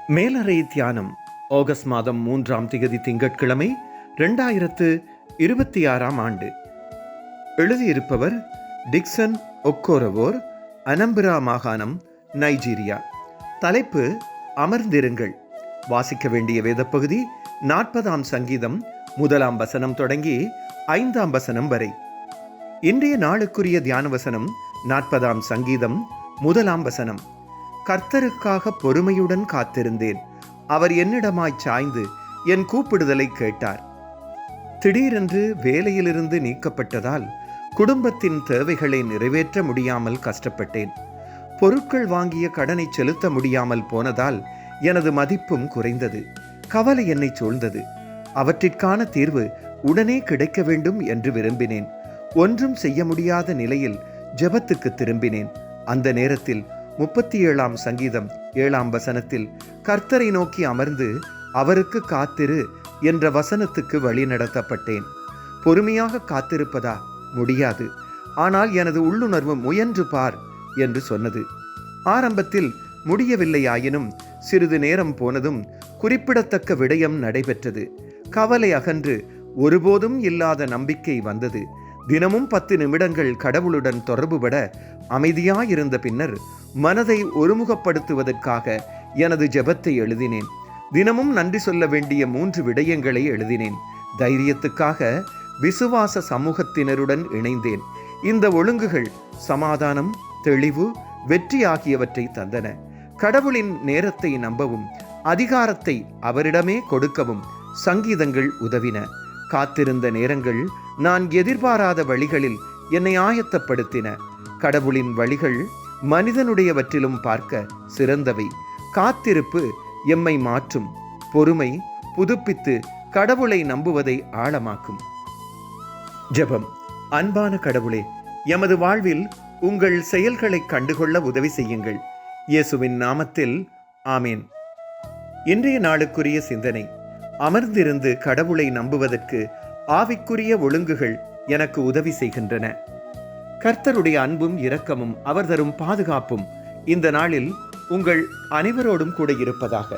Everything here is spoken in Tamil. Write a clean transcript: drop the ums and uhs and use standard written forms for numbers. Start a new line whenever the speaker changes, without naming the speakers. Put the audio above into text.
மேலறை தியானம் ஆகஸ்ட் மாதம் 3ஆம் திகதி திங்கட்கிழமை 2026ஆம் ஆண்டு. எழுதியிருப்பவர் டிக்சன் ஒக்கோரவோர், அனம்பிரா மாகாணம், நைஜீரியா. தலைப்பு அமர்ந்திருங்கள். வாசிக்க வேண்டிய வேதப்பகுதி 40ஆம் சங்கீதம் 1ஆம் வசனம் தொடங்கி 5ஆம் வசனம் வரை. இன்றைய நாளுக்குரிய தியான வசனம் 40ஆம் சங்கீதம் 1ஆம் வசனம். கர்த்தருக்காக பொறுமையுடன் காத்திருந்தேன். அவர் என்னிடமாய் சாய்ந்து என் கூப்பிடுதலை கேட்டார். திடீரென்று வேலையிலிருந்து நீக்கப்பட்டதால் குடும்பத்தின் தேவைகளை நிறைவேற்ற முடியாமல் கஷ்டப்பட்டேன். பொருட்கள் வாங்கிய கடனை செலுத்த முடியாமல் போனதால் எனது மதிப்பும் குறைந்தது. கவலை என்னை சூழ்ந்தது. அவற்றிற்கான தீர்வு உடனே கிடைக்க வேண்டும் என்று விரும்பினேன். ஒன்றும் செய்ய முடியாத நிலையில் ஜெபத்துக்கு திரும்பினேன். அந்த நேரத்தில் 37ஆம் சங்கீதம் 7ஆம் வசனத்தில் கர்த்தரை நோக்கி அமர்ந்து அவருக்கு காத்திரு என்ற வசனத்துக்கு வழி நடத்தப்பட்டேன். பொறுமையாக காத்திருப்பதா? முடியாது. ஆனால் எனது உள்ளுணர்வு முயன்று பார் என்று சொன்னது. ஆரம்பத்தில் முடியவில்லையாயினும் சிறிது நேரம் போனதும் குறிப்பிடத்தக்க விடயம் நடைபெற்றது. கவலை அகன்று ஒருபோதும் இல்லாத நம்பிக்கை வந்தது. தினமும் 10 நிமிடங்கள் கடவுளுடன் தொடர்புபட அமைதியாயிருந்த பின்னர் மனதை ஒருமுகப்படுத்துவதற்காக எனது ஜெபத்தை எழுதினேன். தினமும் நன்றி சொல்ல வேண்டிய 3 விடயங்களை எழுதினேன். தைரியத்துக்காக விசுவாச சமூகத்தினருடன் இணைந்தேன். இந்த ஒழுங்குகள் சமாதானம், தெளிவு, வெற்றி ஆகியவற்றை தந்தன. கடவுளின் நேரத்தை நம்பவும் அதிகாரத்தை அவரிடமே கொடுக்கவும் சங்கீதங்கள் உதவின. காத்திருந்த நேரங்கள் நான் எதிர்பாராத வழிகளில் என்னை ஆயத்தப்படுத்தின. கடவுளின் வழிகள் மனிதனுடையவற்றிலும் பார்க்க சிறந்தவை. காத்திருப்பு எம்மை மாற்றும். பொறுமை புதுப்பித்து கடவுளை நம்புவதை ஆழமாக்கும். ஜெபம். அன்பான கடவுளே, எமது வாழ்வில் உங்கள் செயல்களை கண்டுகொள்ள உதவி செய்யுங்கள். இயேசுவின் நாமத்தில் ஆமேன். இன்றைய நாளுக்குரிய சிந்தனை. அமர்ந்திருந்து கடவுளை நம்புவதற்கு ஆவிக்குரிய ஒழுங்குகள் எனக்கு உதவி செய்கின்றன. கர்த்தருடைய அன்பும் இரக்கமும் அவர் தரும் பாதுகாப்பும் இந்த நாளில் உங்கள் அனைவரோடும் கூட இருப்பதாக.